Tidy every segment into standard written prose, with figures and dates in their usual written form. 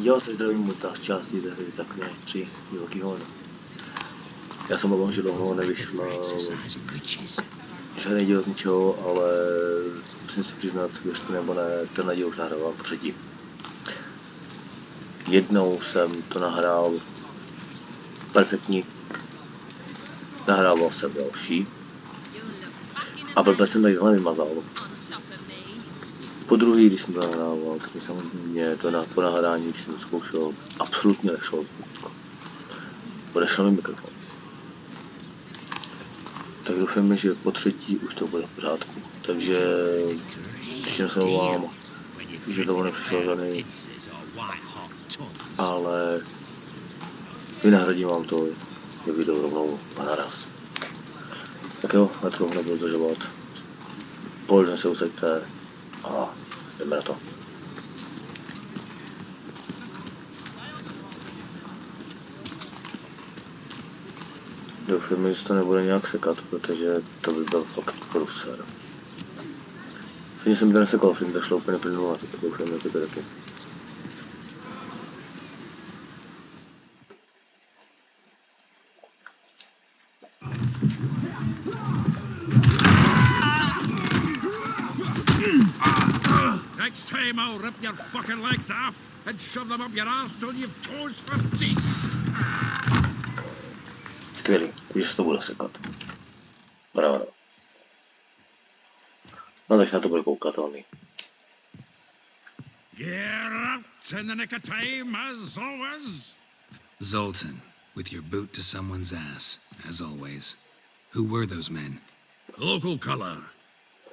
Jo, teď zdravím muta z části té hry Zaklínač 3, Divoký Hon. Já jsem obávám, že dlouho nevyšlo žádný díl z ničeho, ale musím si přiznat, věřte nebo ne, tenhle díl už nahrávám třetí. Jednou jsem to nahrál perfektní, nahrával jsem další a blbě jsem takhle vymazal. Po druhý, když jsem to nahrával, tak samozřejmě to po nahrání, když jsem zkoušel, absolutně nešel zvuk. Odešel mi mikrofon. Tak doufám, že po třetí už to bude v pořádku. Takže ještě se vám, že to nepřišlo žádný, ale vynahradím vám to video rovnou a naraz. Tak jo, na to nebudu zdržovat. Pohodlně se usaďte a jdeme na to. Doufám, že to nebude nějak sekat, protože to by byl fakt průser. Všichni jsem to nesekal, všichni to šlo úplně plynule, tak doufám, že to bude taky. Next time I'll rip your fucking legs off and shove them up your ass till you've toes for teeth. Skvělý, když to bude sekat. Bravo. No tak se na to bude koukatelný. You're out in the nick of time, as always. Zoltan, with your boot to someone's ass, as always. Who were those men? Local colour.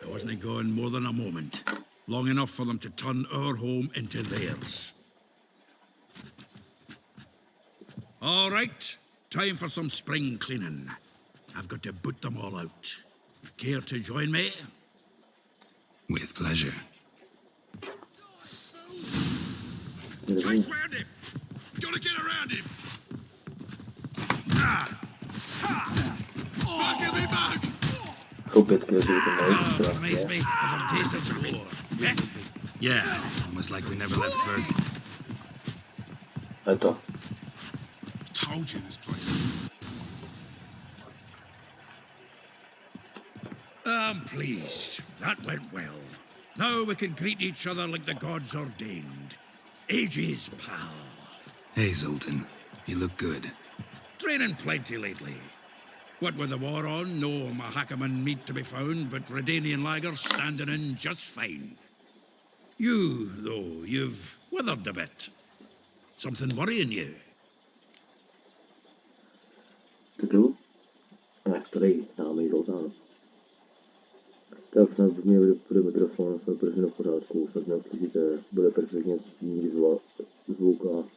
I wasn't gone more than a moment. Long enough for them to turn our home into theirs. All right, time for some spring cleaning. I've got to boot them all out. Care to join me? With pleasure. Chase round him! Gotta get around him! Bug me bug! Opět květiny, to Reminds me of a decent score. Yeah, almost like we never left Fergus. je to. Told you this place. I'm pleased. That went well. Now we can greet each other like the gods ordained. Ages, pal. Hey, Zoltan. You look good. Training plenty lately. What with the war on, no Mahakaman meat to be found, but Redanian lagers standing in just fine. You, though, you've withered a bit. Something worrying you? Tak jo. Ach, tady dáme Zoltána. Tak snad mě bude mikrofon, snad všechno v pořádku, snad mě uslyšíte, bude perfektně snížit zvuk a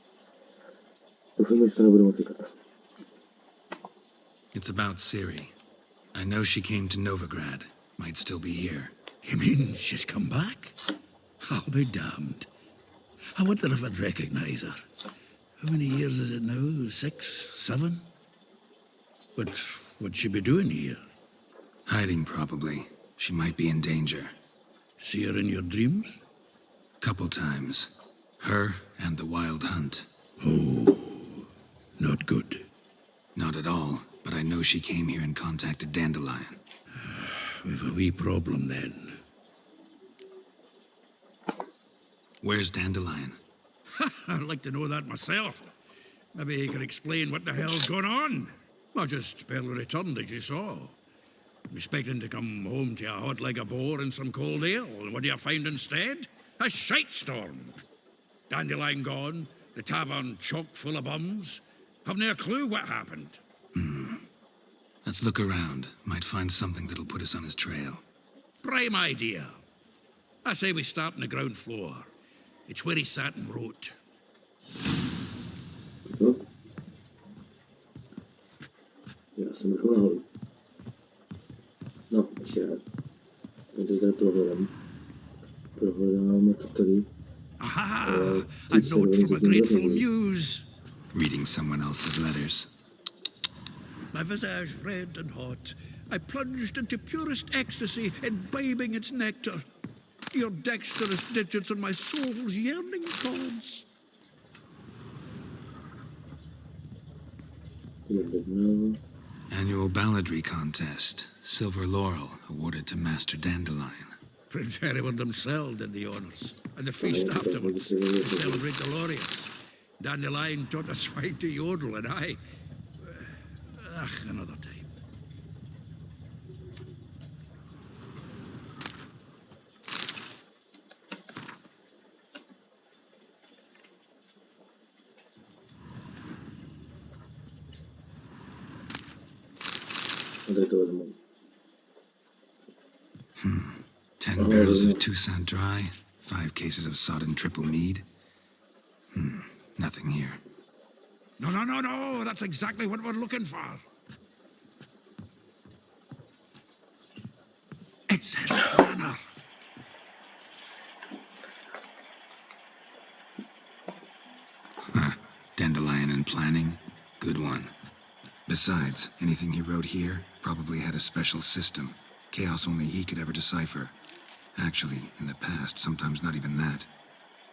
doufám, že to nebude moc sekat. It's about Ciri. I know she came to Novigrad. Might still be here. You mean she's come back? I'll be damned. I wonder if I'd recognize her. How many years is it now? 6, 7? But what'd she be doing here? Hiding, probably. She might be in danger. See her in your dreams? Couple times. Her and the Wild Hunt. Oh, not good. Not at all, but I know she came here and contacted Dandelion. We've a wee problem then. Where's Dandelion? I'd like to know that myself. Maybe he could explain what the hell's going on. I just barely returned, as you saw. I'm expecting to come home to a hot leg of boar and some cold ale, and what do you find instead? A shite storm. Dandelion gone, the tavern chock full of bums. Haven't a clue what happened. Let's look around. Might find something that'll put us on his trail. Prime idea. I say we start on the ground floor. It's where he sat and wrote. Já jsem šel nahoru. No, ještě ne. Tady tady prohledám. Prohledáme to tady. Aha! A note from a grateful muse. Reading someone else's letters. My visage red and hot, I plunged into purest ecstasy, imbibing its nectar. Your dexterous digits on my soul's yearning chords. Annual balladry contest. Silver laurel awarded to Master Dandelion. Prince Hereward himself did the honors, and the feast afterwards to celebrate the laureates. Dandelion taught the swine to yodel, and I... another time. Tady to vezmu. 10 barrels of Toussaint Dry, 5 cases of sodden triple mead. Nothing here. No, that's exactly what we're looking for. It's his planner. Dandelion and planning? Good one. Besides, anything he wrote here probably had a special system. Chaos only he could ever decipher. Actually, in the past, sometimes not even that.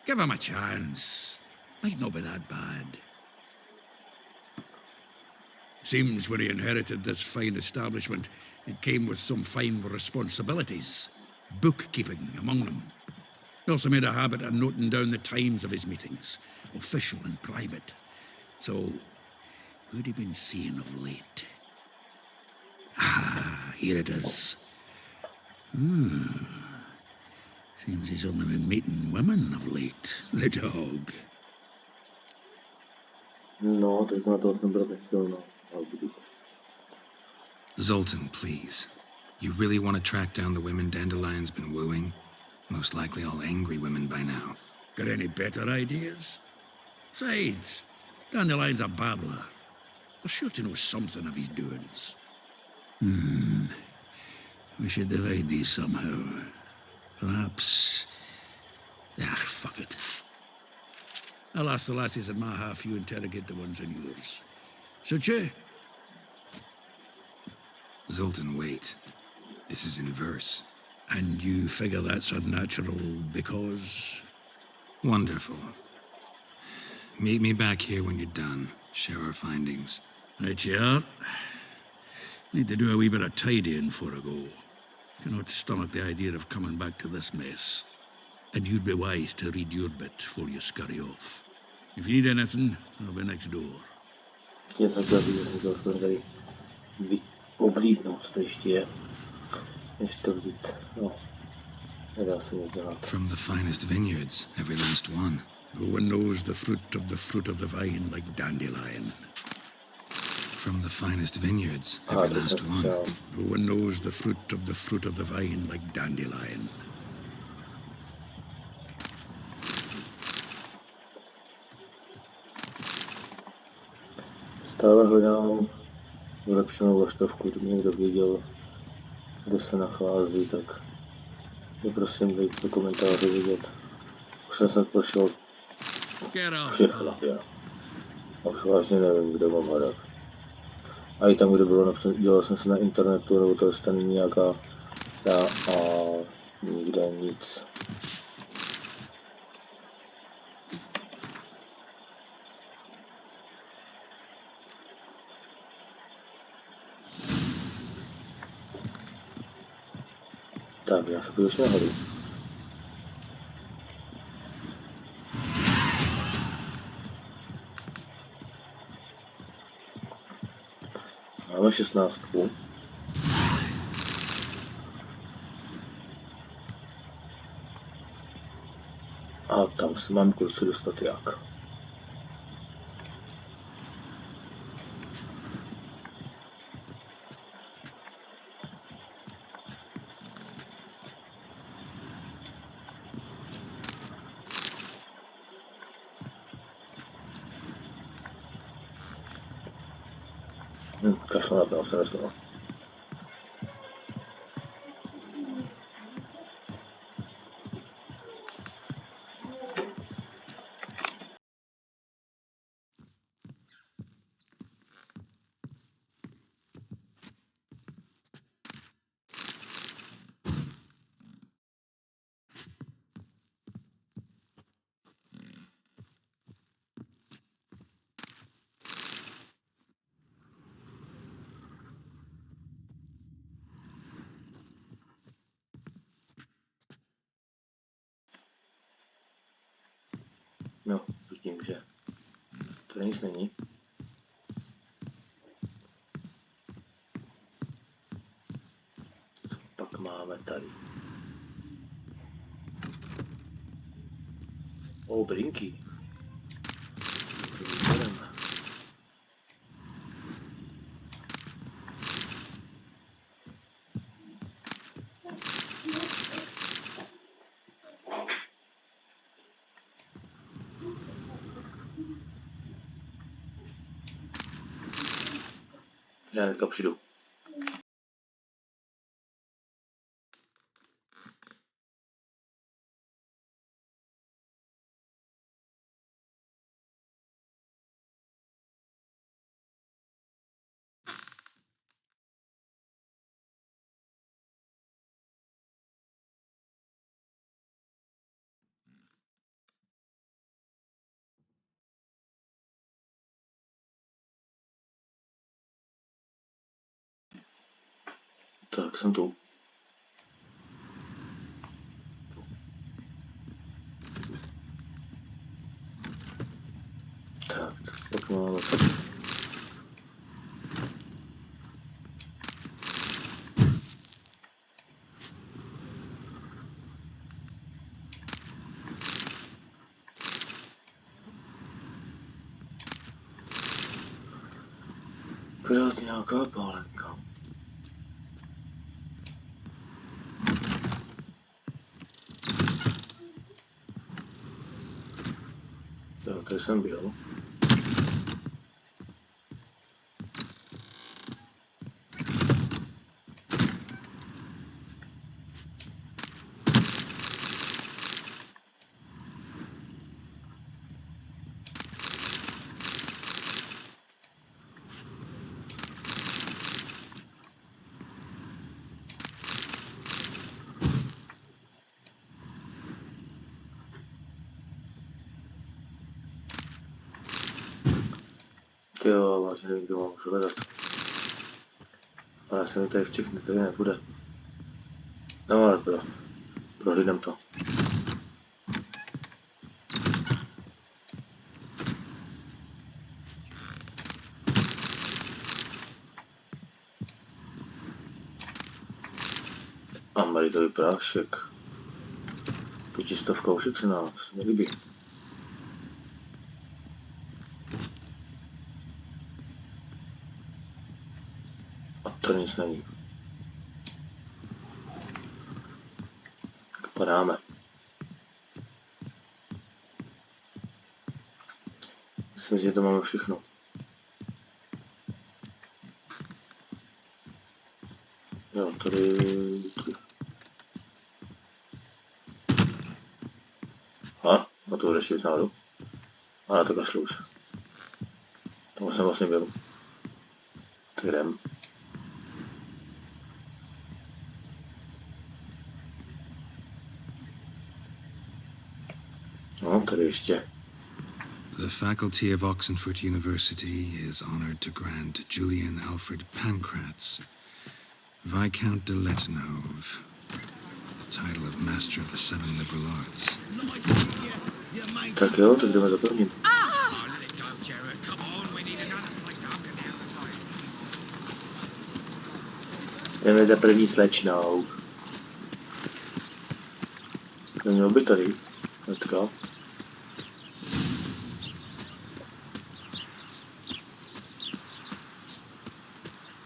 Give him a chance. Might not be that bad. Seems when he inherited this fine establishment, it came with some fine responsibilities. Bookkeeping among them. He also made a habit of noting down the times of his meetings, official and private. So, who'd he been seeing of late? Ah, here it is. Seems he's only been meeting women of late, the dog. No, teď na to jsem byl silno. Zoltan, please. You really want to track down the women Dandelion's been wooing? Most likely all angry women by now. Got any better ideas? Besides, Dandelion's a babbler. We're sure to know something of his doings. We should divide these somehow. Perhaps... fuck it. I'll ask the lassies in my half, you interrogate the ones in yours. Should you? Zoltan, wait. This is in verse. And you figure that's unnatural because... Wonderful. Meet me back here when you're done. Share our findings. Right you are. Need to do a wee bit of tidying before I go. Cannot stomach the idea of coming back to this mess. And you'd be wise to read your bit before you scurry off. If you need anything, I'll be next door. Je takhle bych tady oblídnout to ještě, než to vzít. No, nedá se nic dělat. From the finest vineyards, every last one. No one knows the fruit of the vine like Dandelion. From the finest vineyards, every last one. No one knows the fruit of the vine like Dandelion. Stále hledám vylepšenou vlaštovku, kdyby někdo věděl, kde se nachází, tak mi prosím dejte do komentáře vidět. Už jsem snad prošel všechno, já. A už vážně nevím, kde mám hledat. A i tam, kde bylo, dělal jsem se na internetu, nebo to je není nějaká ta a nikde nic. Tak, já se budu ještě nahoru. Máme 16. A tam se mám kluci dostat jak. Kašlu na to, se nesmím. No, vidím, že to nic není. Co pak máme tady? Brinky. Já hnedka přijdu. Tak jsem tu. Tak, pak máme tady. Akorát nějaká pálenka. Jo, tady jsem byl. Jo, vážně nevím, kdo mám už hledat. Ale se mi tady v těch tady nebude. No ale prohlídám to. Ameritový prášek. 500 ušetřená, se mi líbí. A to nic není. Tak padáme. Myslím, že to máme všechno. Jo, tady. A to ještě vzadu. A na to kašlu už. Tam jsem vlastně byl. Tak jdem. No, tady ještě. The faculty of Oxenford University is honored to grant Julian Alfred Pancratz, Viscount de Letenhove, the title of Master of the Seven Liberal Arts. Tak jo, tak jdeme dopevnit. Jdeme za první slečnou. Měl by tady. Hnedka.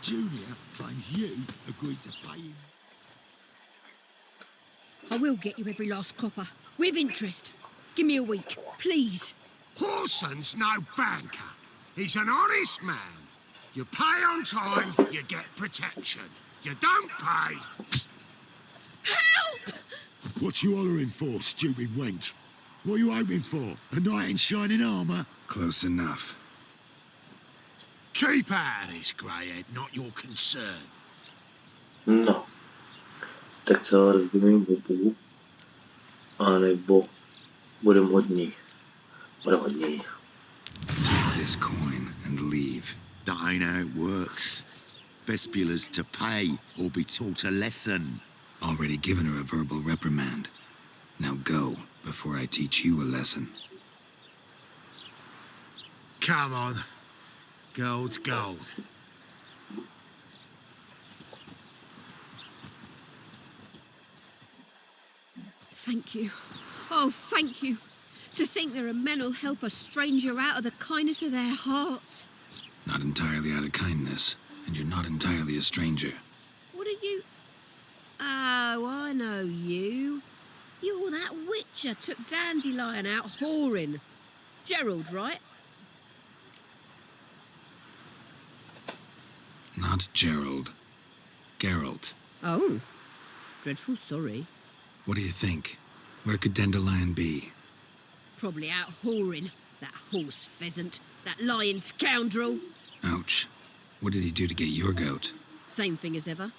Julia claims you agreed to pay him. I will get you every last copper, with interest. Give me a week, please. Horson's no banker. He's an honest man. You pay on time, you get protection. You don't pay. Help! What you hollering for, stupid wench? What are you hoping for? A knight in shining armour? Close enough. Keep out of this, greyhead, not your concern. No. Tak co, rozbíme bobu. A nebo budem hodní. Budem hodní. Take this coin and leave. That ain't how it works. Vespula's to pay or be taught a lesson. Already given her a verbal reprimand. Now go, before I teach you a lesson. come on. Gold's gold. Thank you. Oh, thank you. To think there are men who'll help a stranger out of the kindness of their hearts. Not entirely out of kindness, and you're not entirely a stranger. What are you... Oh, I know you. You're that witcher took Dandelion out whoring. Gerald, right? Not Gerald. Geralt. Oh. Dreadful sorry. What do you think? Where could Dandelion be? Probably out whoring. That horse pheasant. That lying scoundrel. Ouch. What did he do to get your goat? Same thing as ever.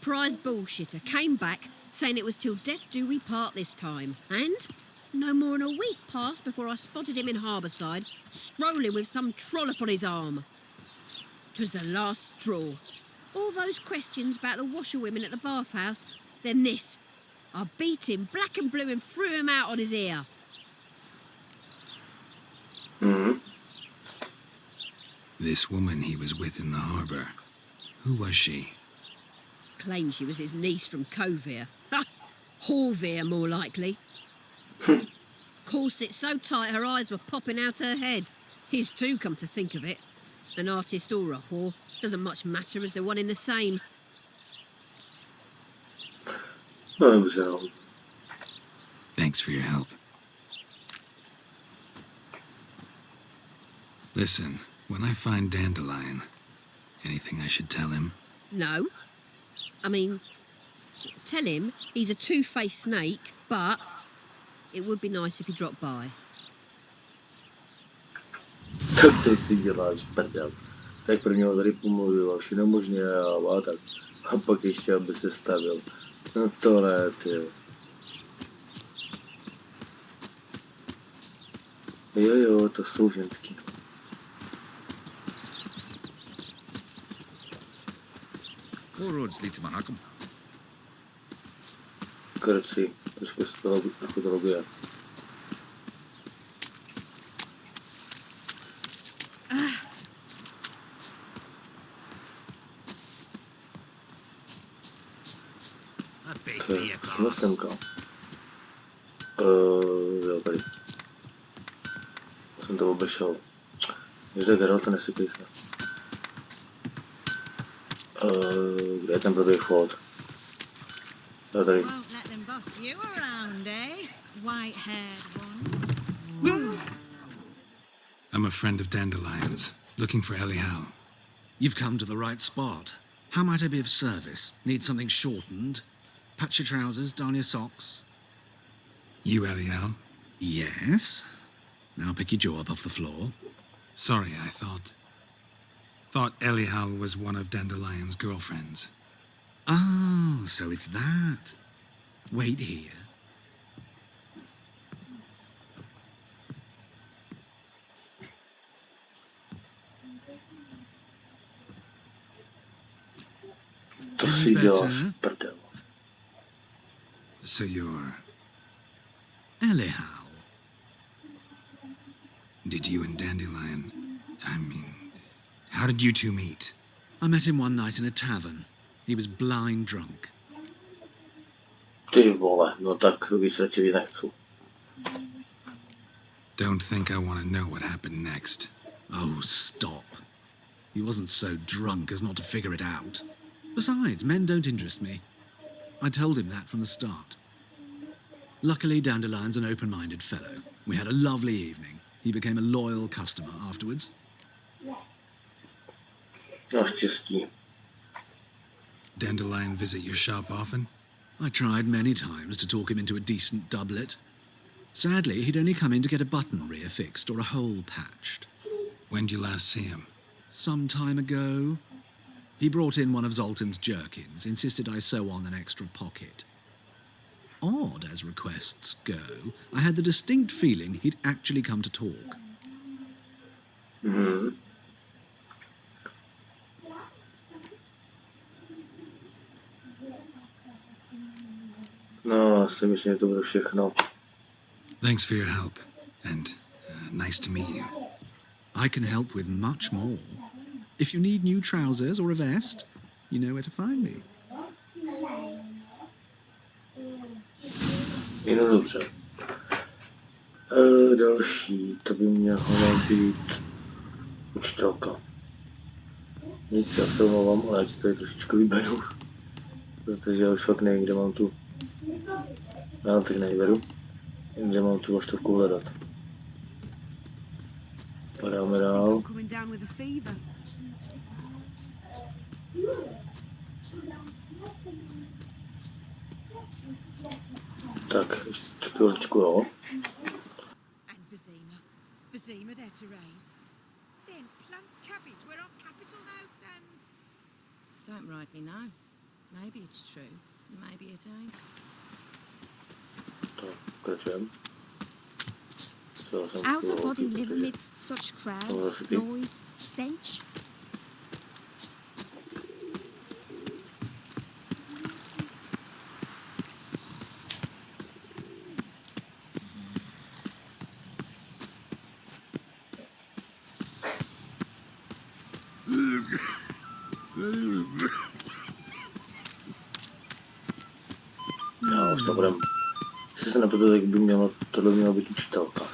Prize bullshitter came back saying it was till death do we part this time. And no more than a week passed before I spotted him in Harbourside, strolling with some trollop on his arm. 'Twas the last straw. All those questions about the washerwomen at the bathhouse, then this. I beat him black and blue and threw him out on his ear. This woman he was with in the harbour. Who was she? Claimed she was his niece from Kovir. Ha! Horvir, more likely. Corset so tight her eyes were popping out her head. His too, come to think of it. An artist or a whore. Doesn't much matter as they're one in the same. Thanks for your help. Listen, when I find Dandelion, anything I should tell him? No. I mean, tell him he's a two-faced snake, but it would be nice if he dropped by. Tak to si děláš, prdel. Tak pro něho tady pomluvil, vše nemožně a tak. A pak ještě, aby se stavil. No tohle, tyjo. Jo, to jsou ženský. All roads lead to Mahakam. Krci, trošku se to loguje. No semka. Jo, tady. Jsem to obešel. Když jde Geralta, nesypej se. Kde je ten blbý vchod? Jo, tady. Won't let them boss you around, eh? White-haired one. I'm a friend of Dandelion's, looking for Elial. You've come to the right spot. How might I be of service? Need something shortened? Patch your trousers, darn your socks. You Elial? Yes. Now pick your jaw up off the floor. Sorry, I thought Elial was one of Dandelion's girlfriends. Oh, so it's that. Wait here. To si děláš, prdel. So you're... Elial. Did you and Dandelion... how did you two meet? I met him one night in a tavern. He was blind drunk. Ty vole, no tak vysvětili nechci. Don't think I want to know what happened next. Oh, stop. He wasn't so drunk as not to figure it out. Besides, men don't interest me. I told him that from the start. Luckily, Dandelion's an open-minded fellow. We had a lovely evening. He became a loyal customer afterwards. Naštěstí. Dandelion visit your shop often? I tried many times to talk him into a decent doublet. Sadly, he'd only come in to get a button reaffixed or a hole patched. When'd you last see him? Some time ago. He brought in one of Zoltan's jerkins, insisted I sew on an extra pocket. Odd as requests go, I had the distinct feeling he'd actually come to talk. Mhm. No, asi myslím, že to bude všechno. Thanks for your help, and nice to meet you. I can help with much more. If you need new trousers or a vest, you know where to find me. No dobře. Další, to by měla být učitelka. Nic, já se omlouvám, ale já ti tady trošičku vyberu. Protože já už fakt nevím, kde mám tu... Já tak nejberu. Kde mám tu vlaštovku hledat. Padáme dál. Tak, ještě chvíličku, jo. And Vizima there to raise. Then plump cabbage where our capital now stands. Don't rightly know. Maybe it's true, maybe it ain't. Tak, pokračujeme. How's a body live amidst such crowds, noise, stench? Já už to budem. Jestli se nepletu, tak by mělo, tohle měla být učitelka.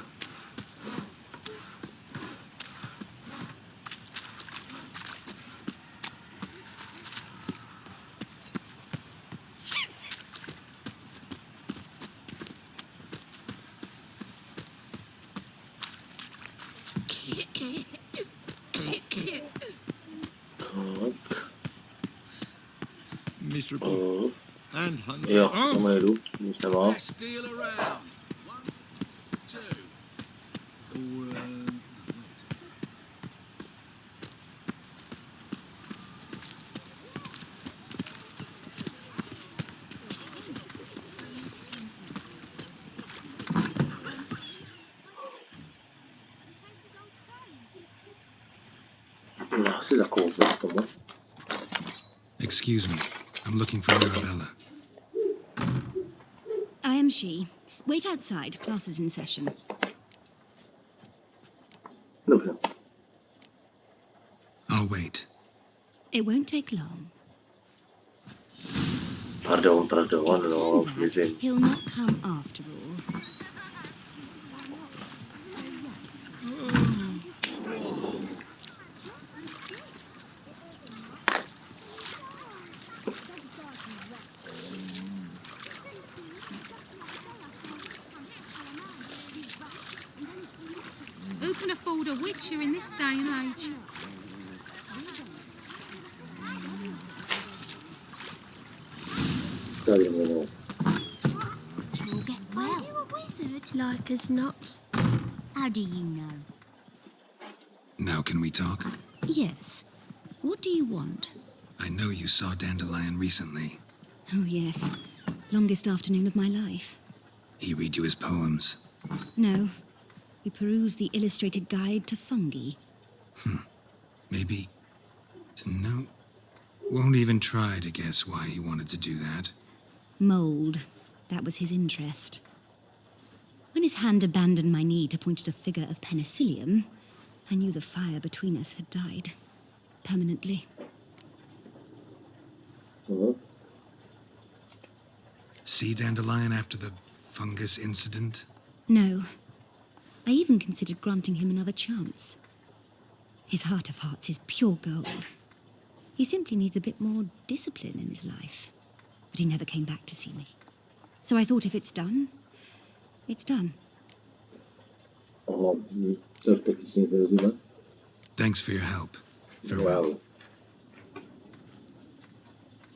Miserable. And hungry. Jo, tomu nejdu, nic nemá. Steal around. 1, 2. Or, No, asi zakousnu k tomu. Excuse me. I'm looking for Mirabella. I am she. Wait outside. Class is in session. Dobře. I'll wait. It won't take long. Pardon, It no, turns out vizím. he'll not come after all. Who can afford a witcher in this day and age? Tady mluvil. You'll get well. Are you a wizard? Like as not. How do you know? Now can we talk? Yes. What do you want? I know you saw Dandelion recently. Oh, yes. Longest afternoon of my life. He read you his poems. No. We perused the illustrated guide to fungi. Maybe... No. Won't even try to guess why he wanted to do that. Mold. That was his interest. When his hand abandoned my knee to point at a figure of penicillium, I knew the fire between us had died. Permanently. See Dandelion after the fungus incident? No. I even considered granting him another chance. His heart of hearts is pure gold. He simply needs a bit more discipline in his life. But he never came back to see me. So I thought if it's done, it's done. Aha, tak si nic nerozumím. Thanks for your help. Farewell. Wow.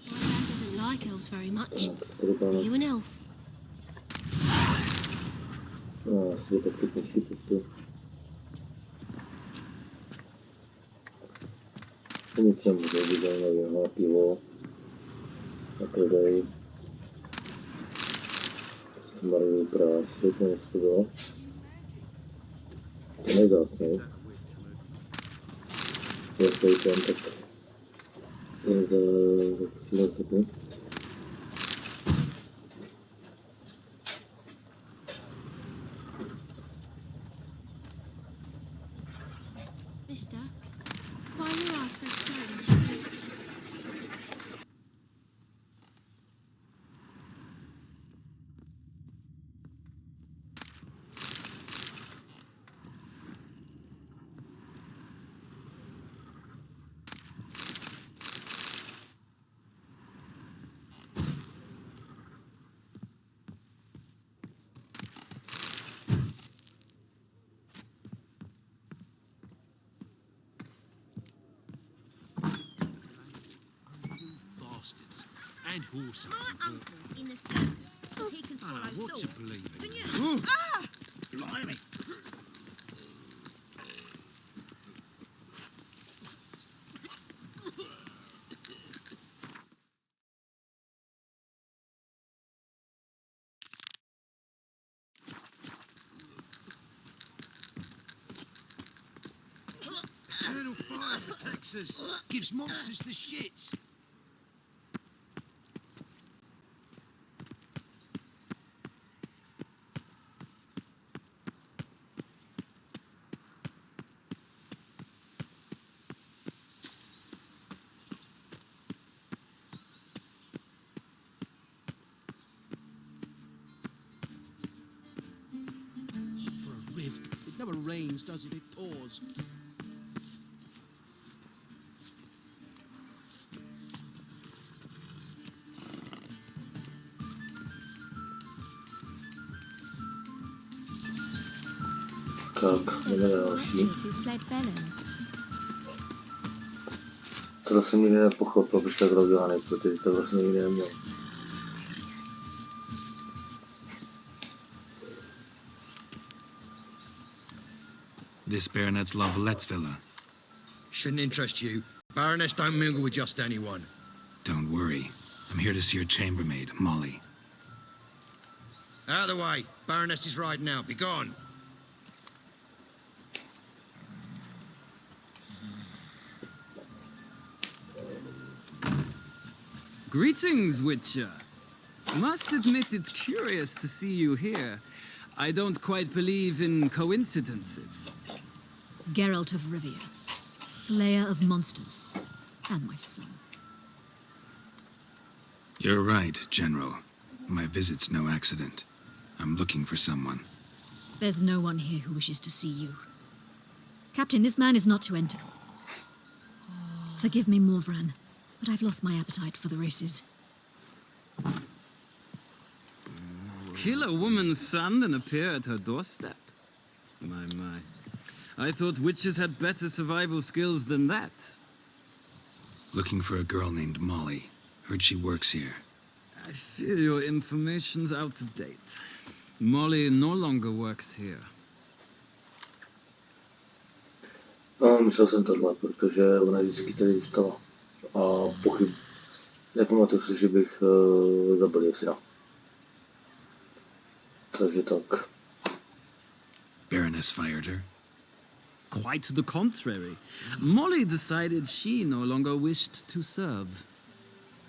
My man doesn't like elves very much. Tady Are tam you an elf? je to knižky přečtu. Nic jsem může být zajímavého, pivo, a prodej, smarový prášek, něco to bylo. To nejzásnej. Jestli ten, tak je za 30 dní. Mister, why are your eyes so strange? Bastards. And horses. My uncle's in the circus, because he can swallow what swords. to believe in. Can you? Ah! Blimey. Eternal fire protects us. Gives monsters the shits. For a rift. It never rains, does it? It pours. Tak, jdeme na další. Who fled Velen. To jsem nikdy nepochopil, proč tak udělaný, protože to vlastně nikdy neměl. This baronet's Lavallette's villa. Shouldn't interest you. Baroness don't mingle with just anyone. Don't worry. I'm here to see your chambermaid, Molly. Out of the way. Baroness is riding out. Be gone. Greetings, Witcher. Must admit it's curious to see you here. I don't quite believe in coincidences. Geralt of Rivia, slayer of monsters, and my son. You're right, General. My visit's no accident. I'm looking for someone. There's no one here who wishes to see you. Captain, this man is not to enter. Forgive me, Morvran, but I've lost my appetite for the races. Kill a woman's son and appear at her doorstep? My. I thought witches had better survival skills than that. Looking for a girl named Molly. Heard she works here. I fear your information's out of date. Molly no longer works here. No, myslel jsem tohle, protože ona vždycky tady zůstala. A nepamatuji si, že bych zabil je syna. Takže tak. Baroness fired her? Quite the contrary. Molly decided she no longer wished to serve.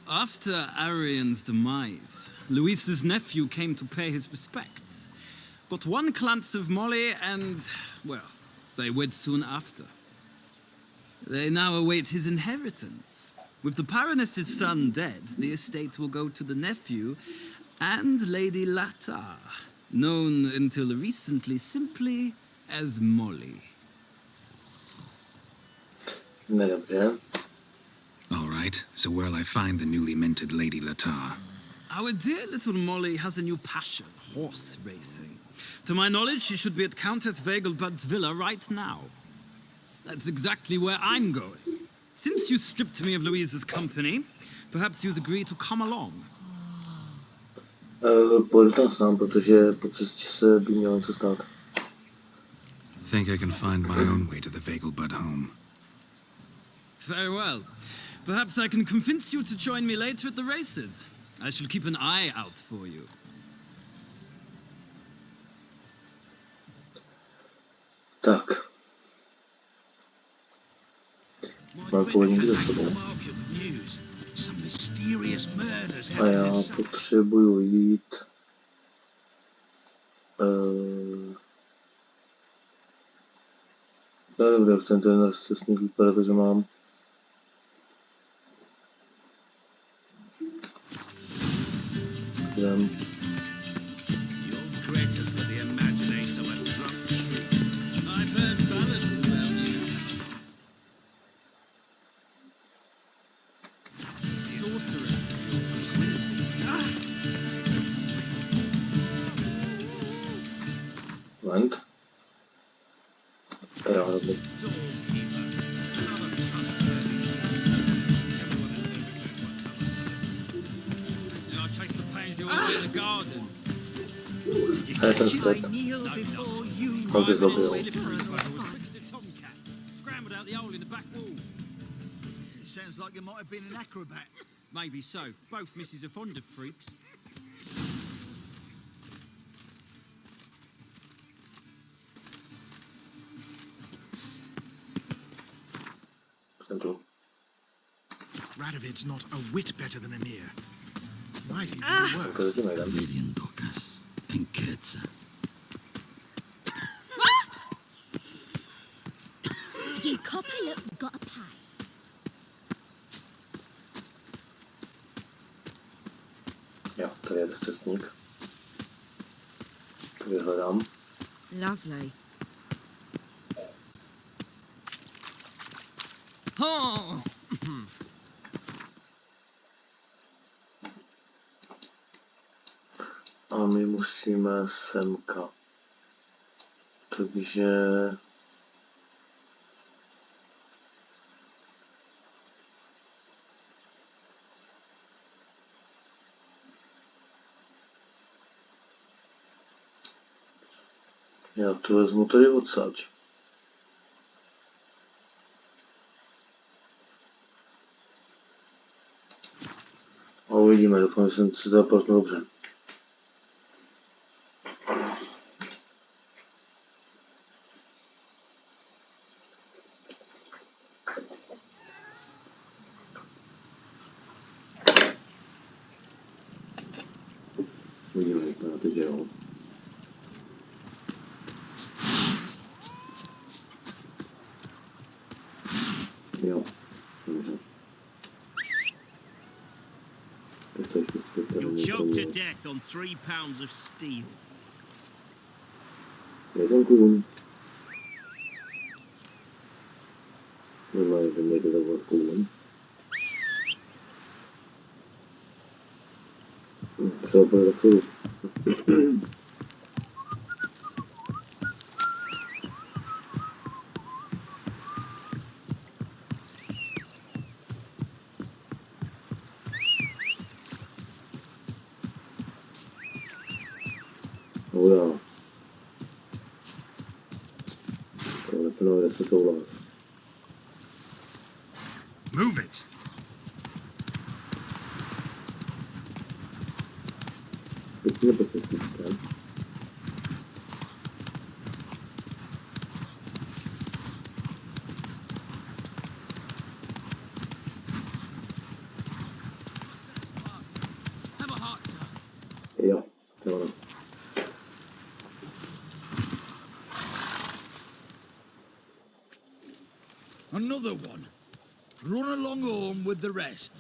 After Arian's demise, Luis's nephew came to pay his respects. Got one glance of Molly and, well, they wed soon after. They now await his inheritance. With the Baroness's son dead, the estate will go to the nephew and Lady Latar, known until recently simply as Molly. Nedobře. All right, so where'll I find the newly minted Lady Latar? Our dear little Molly has a new passion, horse racing. To my knowledge, she should be at Countess Vegelbud's villa right now. That's exactly where I'm going. Since you stripped me of Louise's company, perhaps you'd agree to come along. Pojdu tam sám, protože po cestě se by mělo něco stát. Think I can find my own way to the Vegelbud home. Very well. Perhaps I can convince you to join me later at the races. I shall keep an eye out for you. Tak. Mám původní za sebou. A já potřebuju jít To je dobré, už ten cestník vypadá, takže mám. Jdem. Vent. Rád. Hej, ten zpět. Mám ty zlobil. Sounds like you might have been an acrobat. Maybe so. Both misses are fond of freaks. Radovid's not a whit better than Emir. Might even be worse. Pavilion Docas and Ketsa. You copper look got a pie. Jo, tady je cestník. To vyhledám. Lovely. Oh. A my musíme semka. Takže... Já to vezmu tady odsaď. A uvidíme, doufám, že jsem se zaportnul dobře. Uvidíme, jak to na to dělal. Jo, dobře. You'll choke to death on 3 pounds of steel. Jeden kůň. Normálně, že mě to bylo kůň. Třeba bude takový. Oh, ja. Move it. Pěkně po cestičce. Jo, to je ono. Another one. Run along home with the rest.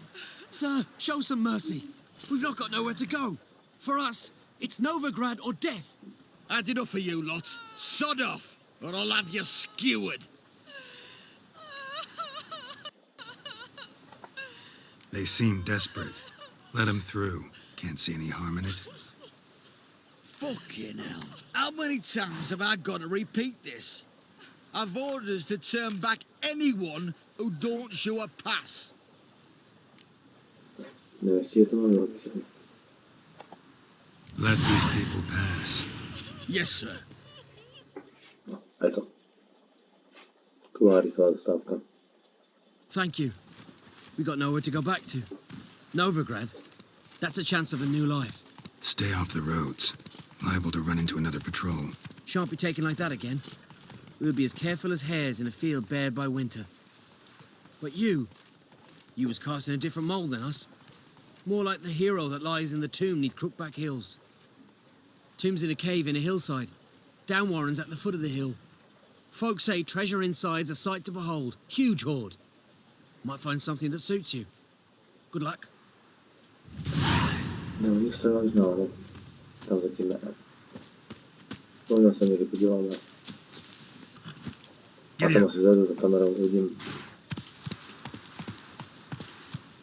Sir, show some mercy. We've not got nowhere to go. For us, it's Novigrad or death. Had enough of you lot. Sod off, or I'll have you skewered. They seem desperate. Let them through. Can't see any harm in it. Fucking hell. How many times have I got to repeat this? I've orders to turn back anyone who don't show a pass. Let these people pass. Yes, sir. Thank you. We got nowhere to go back to. Novigrad. That's a chance of a new life. Stay off the roads. Liable to run into another patrol. Shan't be taken like that again. We'll be as careful as hares in a field bared by winter. But you was cast in a different mould than us. More like the hero that lies in the tomb neath Crookback Hills. Tomb's in a cave in a hillside. Downwarren's at the foot of the hill. Folks say treasure inside's a sight to behold. Huge hoard. Might find something that suits you. Good luck. No, nic to ważnego. Tam zatím ne. Možná se někdy podíváme. A tam asi zajdu za kamerou, uvidím.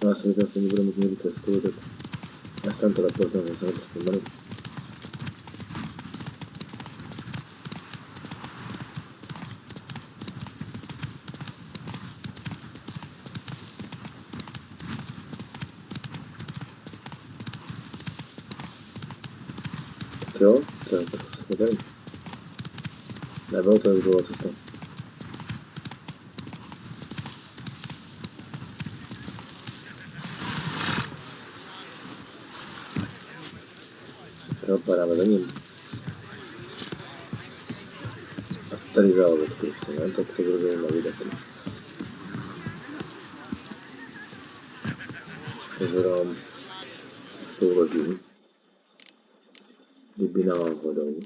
No, já si myslím, že nebudu mít někdy cestu, tak já jsem to teleportem, že se na to vzpomenu. Tak jo, tak jsme tady. Nebylo to, jak bylo cesta. Jo, padáme za ním. A tady závodky, ne? Tak to bude zajímavý taky. Pozorám s tou loží. Kdyby náhodou.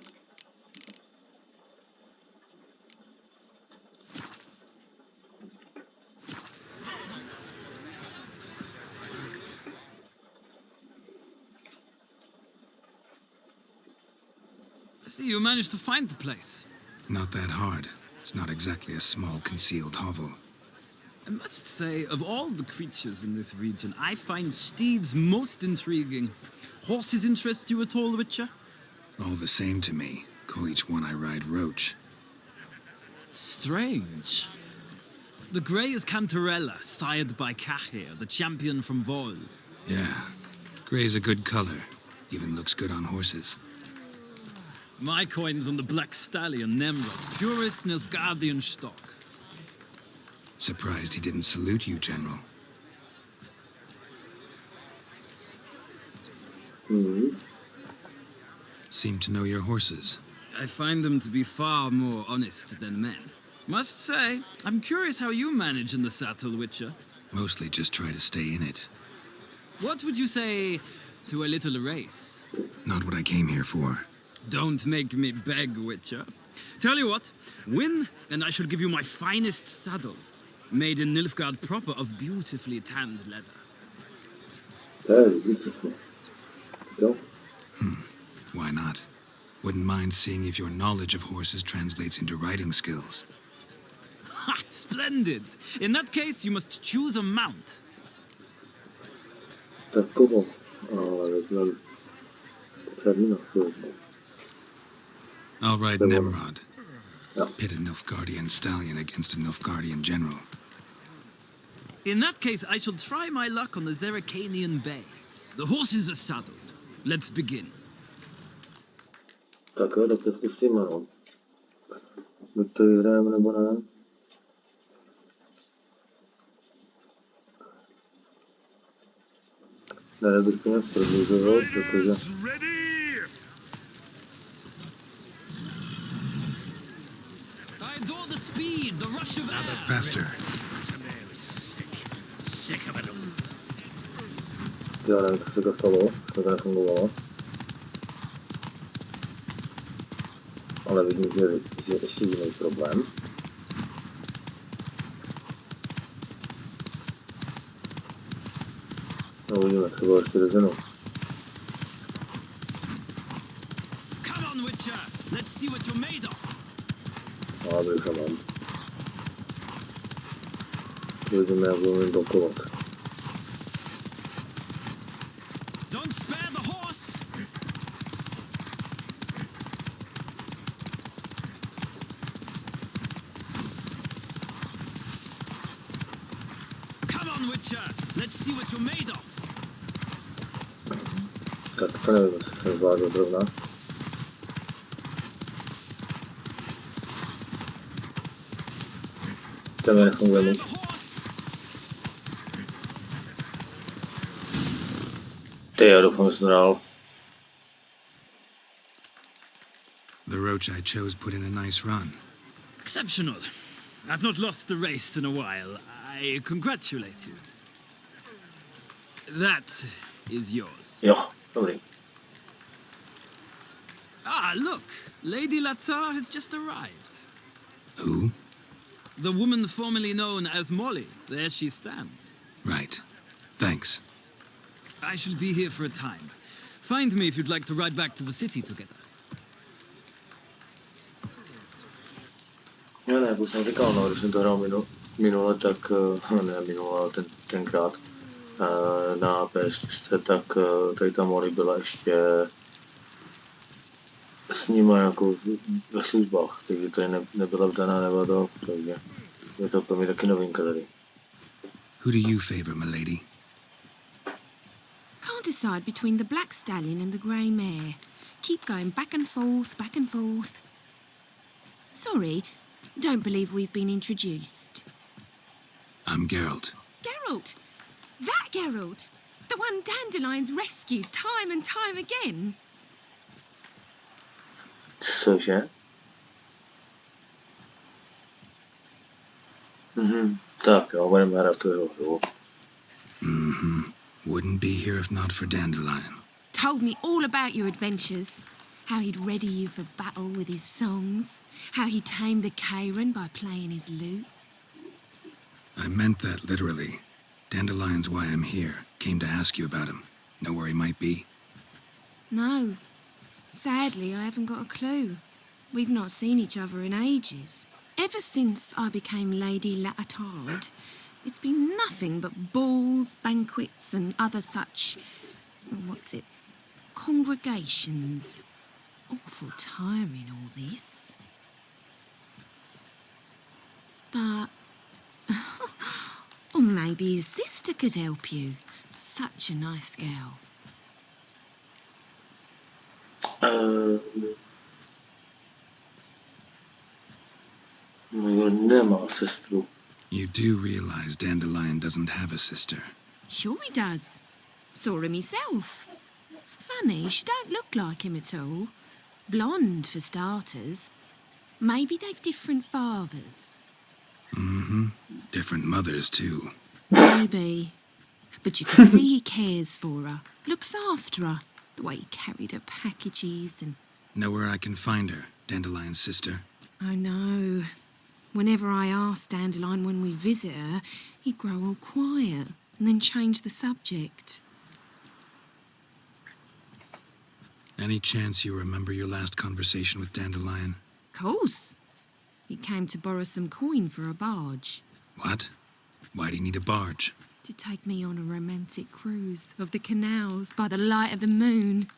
See, you managed to find the place. Not that hard. It's not exactly a small concealed hovel. I must say, of all the creatures in this region, I find steeds most intriguing. Horses interest you at all, Witcher? All the same to me. Call each one I ride Roach. Strange. The grey is Cantarella, sired by Cahir, the champion from Vol. Yeah. Gray's a good color. Even looks good on horses. My coin's on the black stallion, Nemrod, purest Nilfgaardian stock. Surprised he didn't salute you, General. Seem to know your horses. I find them to be far more honest than men. Must say, I'm curious how you manage in the saddle, Witcher. Mostly just try to stay in it. What would you say to a little race? Not what I came here for. Don't make me beg, Witcher. Tell you what, win, and I shall give you my finest saddle. Made in Nilfgaard proper of beautifully tanned leather. Go. Why not? Wouldn't mind seeing if your knowledge of horses translates into riding skills. Ha! Splendid! In that case, you must choose a mount. Tak koho? Ale vezmem potřebný službu. I'll ride Nemrod. Pit a Nilfgaardian stallion against a Nilfgaardian general. In that case, I shall try my luck on the Zeracanian Bay. The horses are saddled. Let's begin. Tak jo, tak to zkusíme, no. Buď to vyhrajeme, nebo ne. Ne, bych to neprodlužoval, protože... Faster. Já nevím, co se to stalo, co to nefungovalo. Ale vidím, že je ještě jiný problém. No uvidíme, třeba ještě rozjenou. No, bych ho mám. Uvidíme, jak budeme blokovat. Tak to nevím, jestli jsem zvládl zrovna. To mi nefunguje nic. Ty, já doufám, že jsem dál. The roach I chose put in a nice run. Exceptional. I've not lost the race in a while. I congratulate you. That is yours. Jo, dobrý. Ah, look. Lady Latar has just arrived. Who? The woman formerly known as Molly. There she stands. Right. Thanks. I shall be here for a time. Find me if you'd like to ride back to the city together. Já ne, jak už jsem říkal, no, když jsem to hrál minule, tak, ne minule, ale tenkrát na PS4, tak tady ta Molly byla ještě s nimi jako ve službách, takže tady nebyla vdaná nebo to, takže je to pro mě taky novinka tady. Who do you favor, milady? Can't decide between the black stallion and the grey mare. Keep going back and forth, back and forth. Sorry, don't believe we've been introduced. I'm Geralt. Geralt! That Geralt! The one Dandelion's rescued time and time again. Cože? Tak jo, budeme hrát tu jeho hru. Wouldn't be here if not for Dandelion. Told me all about your adventures. How he'd ready you for battle with his songs. How he tamed the Karen by playing his lute. I meant that literally. Dandelion's why I'm here. Came to ask you about him. Know where he might be? No. Sadly, I haven't got a clue. We've not seen each other in ages. Ever since I became Lady Latard, it's been nothing but balls, banquets, and other such... congregations. Awful tiring, all this. But... or maybe his sister could help you. Such a nice girl. Nemá sestru. You do realize Dandelion doesn't have a sister. Sure he does. Saw him myself. Funny, she don't look like him at all. Blonde, for starters. Maybe they've different fathers. Different mothers, too. Maybe. But you can see he cares for her. Looks after her. The way he carried her packages and... Know where I can find her, Dandelion's sister? I know. Whenever I asked Dandelion when we'd visit her, he'd grow all quiet and then change the subject. Any chance you remember your last conversation with Dandelion? Course. He came to borrow some coin for a barge. What? Why do you need a barge? To take me on a romantic cruise of the canals by the light of the moon.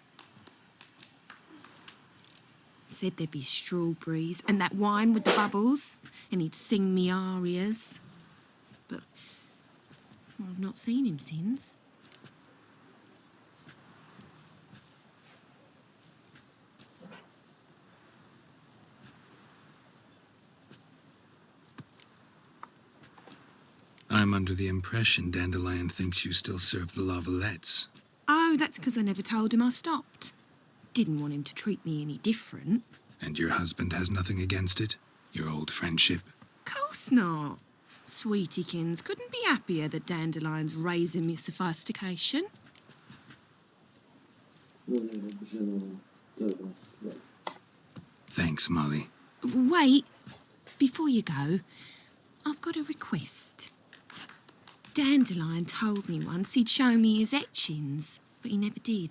Said there'd be strawberries and that wine with the bubbles, and he'd sing me arias. But well, I've not seen him since. I'm under the impression Dandelion thinks you still serve the Lavalettes. Oh, that's because I never told him I stopped. Didn't want him to treat me any different. And your husband has nothing against it? Your old friendship? Course not. Sweetiekins couldn't be happier that Dandelion's raising me sophistication. Thanks, Molly. Wait, before you go, I've got a request. Dandelion told me once he'd show me his etchings, but he never did.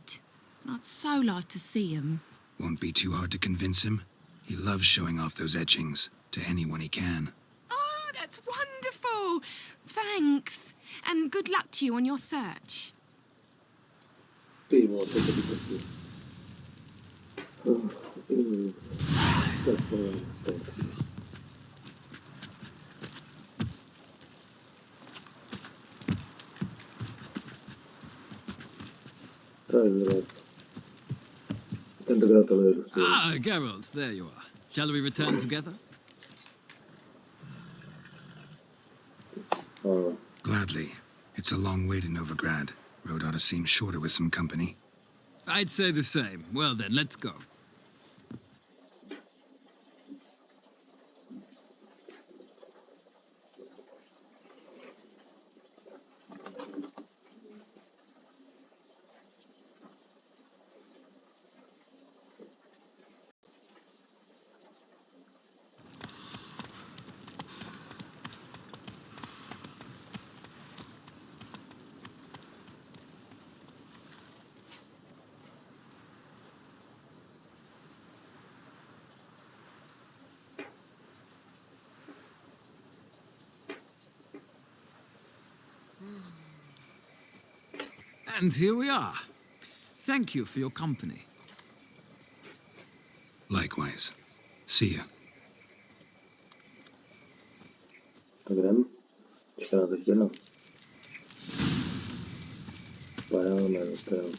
And I'd so like to see 'em. Won't be too hard to convince him. He loves showing off those etchings to anyone he can. Oh, that's wonderful! Thanks, and good luck to you on your search. Ty vole, to je prostě. Ah, Geralt, there you are. Shall we return together? Gladly. It's a long way to Novigrad. Road ought to seem shorter with some company. I'd say the same. Well then, let's go. And here we are. Thank you for your company. Likewise. See ya. Tak jdem. Čeká nás ještě jedna. Padáme do toho.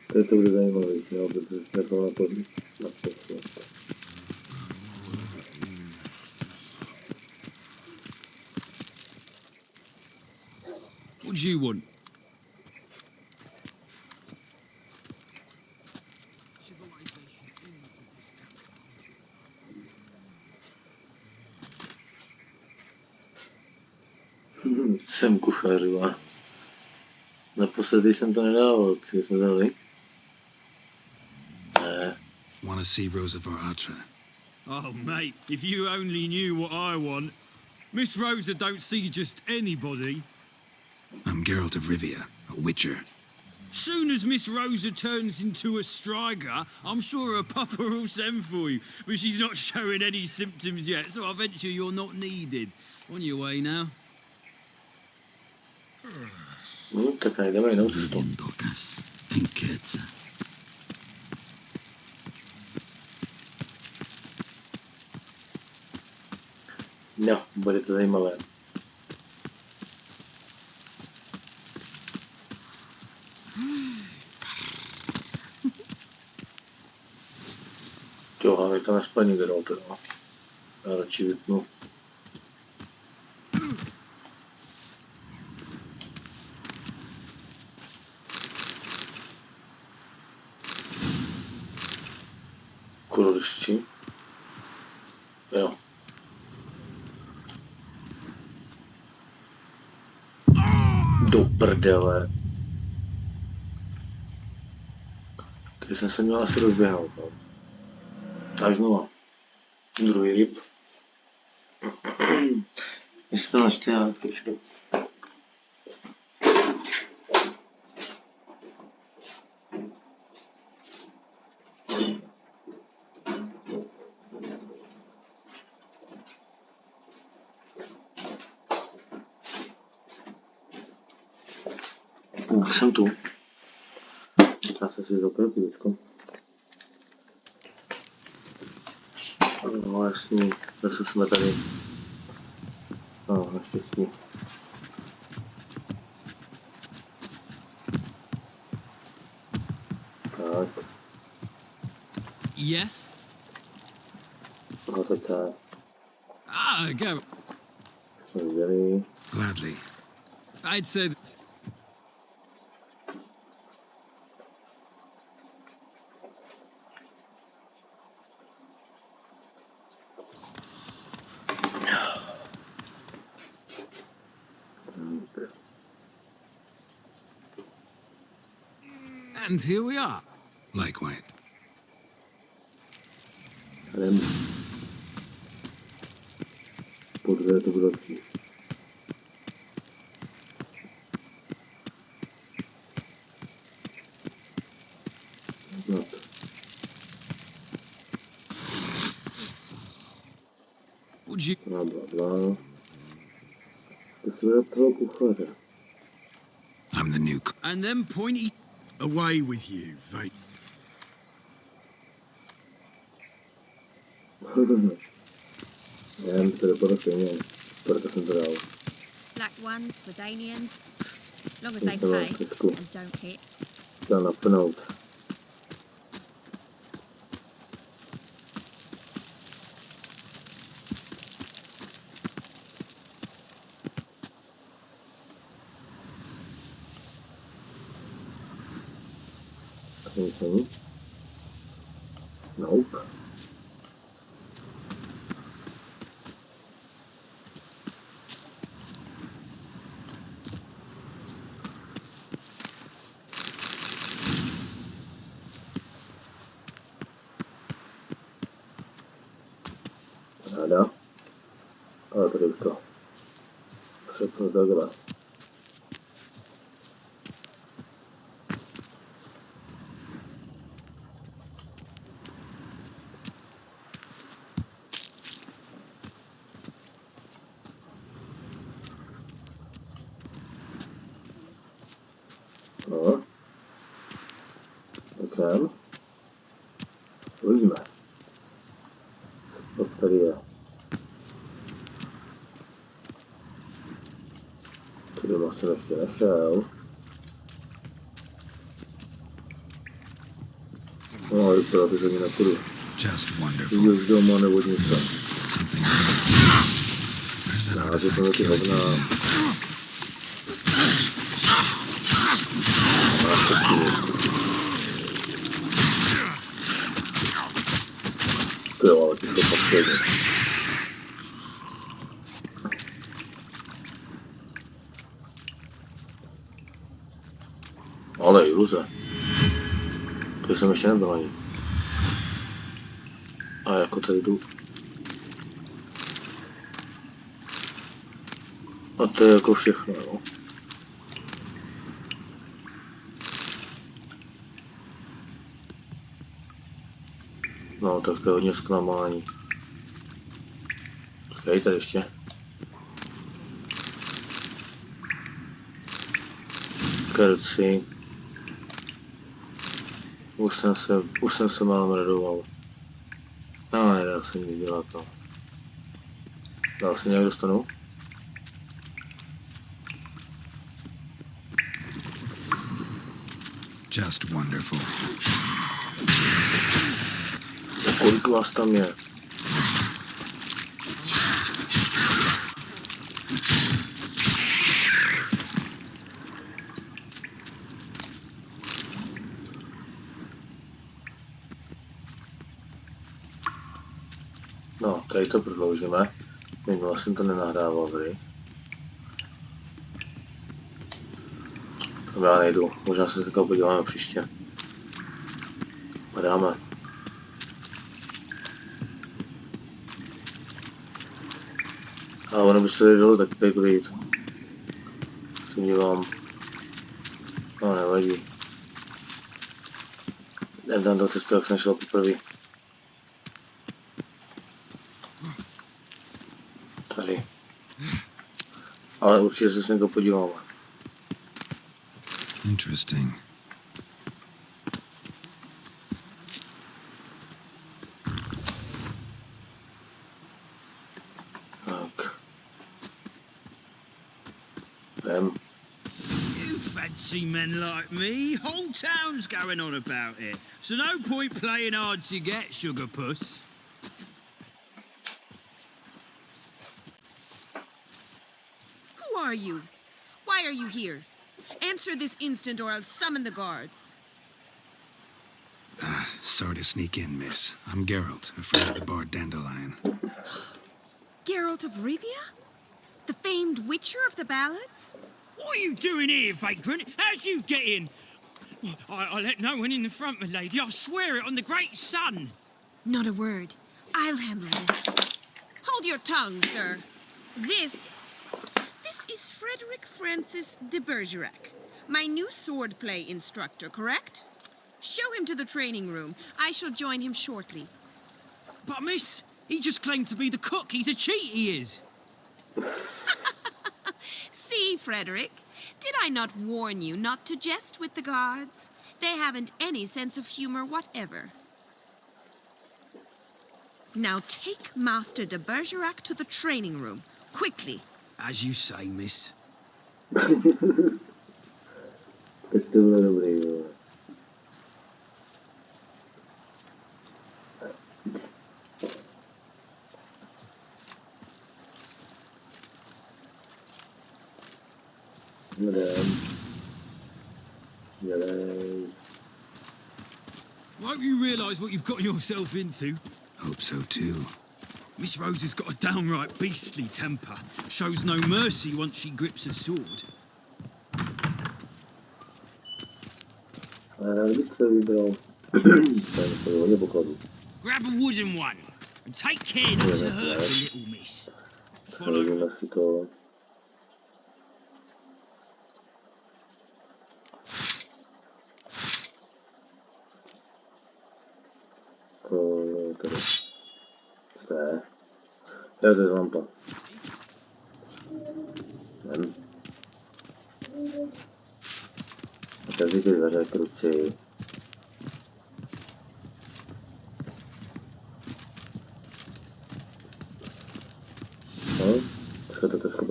Tady to bude zajímavější, jo, protože jsme to na posled. What do you want? Jsem kuchařova. Naposledy jsem to nedával, co jsme dali. Ne. Want to see Rosa Varatra? Oh, mate, if you only knew what I want. Miss Rosa don't see just anybody. I'm Geralt of Rivia, a witcher. Soon as Miss Rosa turns into a striker, I'm sure her papa will send for you. But she's not showing any symptoms yet, so I venture you're not needed. On your way now. Tak najdeme jinou cestu. Viděn dokaz. Enkéce. No, bude to zajímavé. Jo, ale tam je spaní Geralt, no. Já radši vypnu. Kurlišti. Jo. Do prdele. Tady jsem se měl asi rozběhnout, no. Tak znova. Druhý ryb. Jestli to naštěl, počkej. Už jsem tu. Já se si zapil píčko. No jasný, zase jsme tady. No, naštěstí. Tak. Yes? No tak tak. Go. Jsme viděli. Gladly. I'd say... And here we are. Likewise. Jdem. Podle to bylo lepší. Snad. Bla, bla, bla. Zkusme toho kuchaře. I'm the new... And then pointy... Away with you, vape. Nevím, to dopadlo stejně. Proto jsem to dal. Black ones for Danians. Long as they Jsem pay v Česku. and don't hit. Chtěl napnout. Nic není. Nope. Ráda. Ale tady už to. Přepnu takhle. Klikneme. Uvidíme. Co tady je. Tady vlastně ještě nešel. No, vypadá to, že mě nepůjdu. Už doma nebo něco. Hází to na ty hovna. To jo, ale ty jsou poslední. Ale iluze. To jsem ještě nebyl ani. A jako tady jdu. A to je jako všechno, jo. No, tak to je hodně zklamání. Počkej, tady ještě. Kerci. Už jsem se málem radoval. No, nedá se nic dělat, no. Dál se nějak dostanu? Just wonderful. Kolik vás tam je? No, tady to prodloužíme. Minule jsem to nenahrával tady. Tam já nejdu, možná se takhle podíváme příště. Padáme. A ono by se tady dalo tak tady jít. Se dívám. No, nevadí. Jdem tam do cestu, jak jsem šel poprvé. Tady. Ale určitě se s někdo podíváme. Interesting. Tak. Jdem. You fancy men like me? Whole town's going on about it. So no point playing hard to get, sugar puss. Who are you? Why are you here? Answer this instant or I'll summon the guards. Sorry to sneak in, miss. I'm Geralt, a friend of the bard Dandelion. Geralt of Rivia? The famed witcher of the ballads? What are you doing here, vagrant? How'd you get in? I let no one in the front, my lady. I swear it on the great sun. Not a word. I'll handle this. Hold your tongue, sir. This is Frederick Francis de Bergerac, my new swordplay instructor, correct? Show him to the training room. I shall join him shortly. But, miss, he just claimed to be the cook. He's a cheat, he is. See, Frederick, did I not warn you not to jest with the guards? They haven't any sense of humor whatever. Now take Master de Bergerac to the training room, quickly. As you say, miss. Tak to bylo dobrý, jo. Won't you realise what you've got yourself into? Hope so too. Miss Rose has got a downright beastly temper. Shows no mercy once she grips a sword. Grab a wooden one and take care not to hurt the little miss. Follow. Jo, to je lampa. Jdem. A tady ty dveře kruci.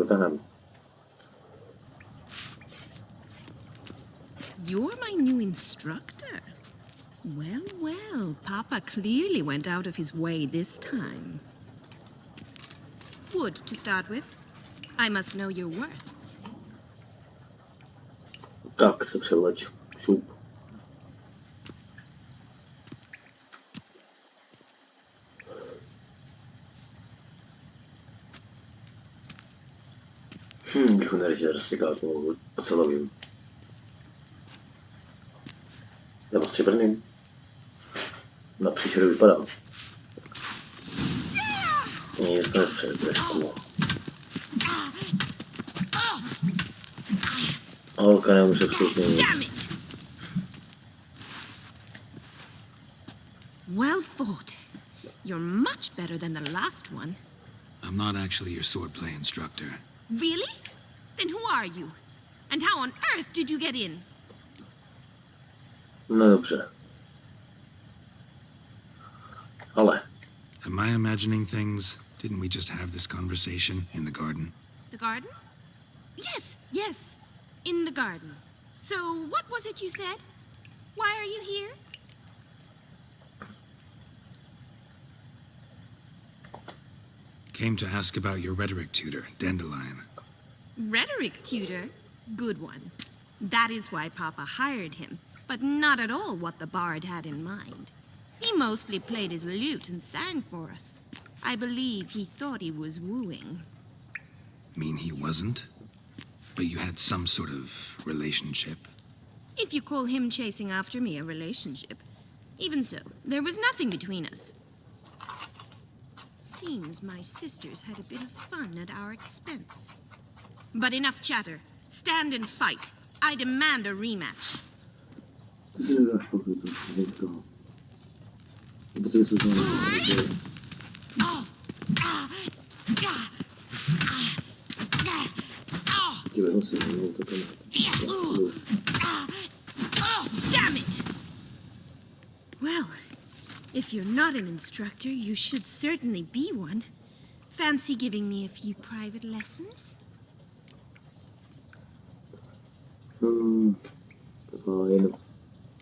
dotáhneme. You're my new instructor. Well, well, Papa clearly went out of his way this time. Wood, to start with. I must know your worth. Tak se převleč. Šup. Bychom neřešili rozstěkávku ocelovým. Nebo stříbrným. Na příšeru vypadá. Nic to nepřejde trošku. Holka nemůže absolutně nic. Well fought. You're much better than the last one. I'm not actually your swordplay instructor. Really? Then who are you? And how on earth did you get in? No dobře. Ale. Am I imagining things? Didn't we just have this conversation in the garden? The garden? Yes, yes. In the garden. So, what was it you said? Why are you here? Came to ask about your rhetoric tutor, Dandelion. Rhetoric tutor? Good one. That is why Papa hired him, but not at all what the bard had in mind. He mostly played his lute and sang for us. I believe he thought he was wooing. Mean he wasn't? But you had some sort of relationship? If you call him chasing after me a relationship. Even so, there was nothing between us. Seems my sisters had a bit of fun at our expense. But enough chatter. Stand and fight. I demand a rematch. Ty si nedáš pokryt, co jsem z toho. Protože se to nedáš. Ti vezmu si jenom to tam. Damn it! Well, if you're not an instructor, you should certainly be one. Fancy giving me a few private lessons? Fine.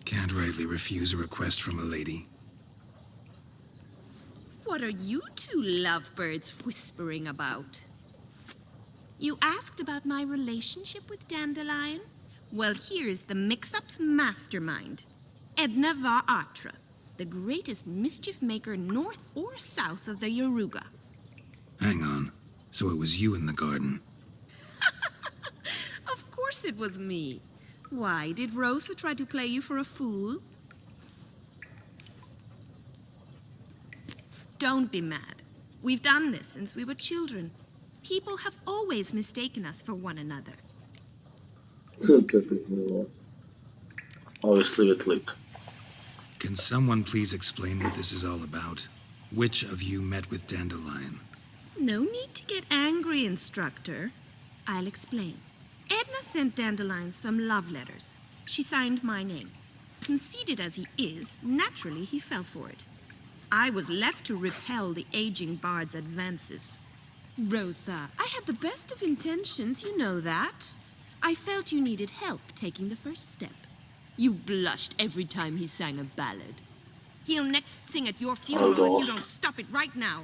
Can't rightly refuse a request from a lady. What are you two lovebirds whispering about? You asked about my relationship with Dandelion? Well, here's the mix-up's mastermind. Edna var Atra, the greatest mischief maker north or south of the Yaruga. Hang on. So it was you in the garden? Of course it was me. Why, did Rosa try to play you for a fool? Don't be mad. We've done this since we were children. People have always mistaken us for one another. Obviously it leaked. Can someone please explain what this is all about? Which of you met with Dandelion? No need to get angry, instructor. I'll explain. Edna sent Dandelion some love letters. She signed my name. Conceited as he is, naturally he fell for it. I was left to repel the aging bard's advances. Rosa, I had the best of intentions, you know that. I felt you needed help taking the first step. You blushed every time he sang a ballad. He'll next sing at your funeral if you don't stop it right now.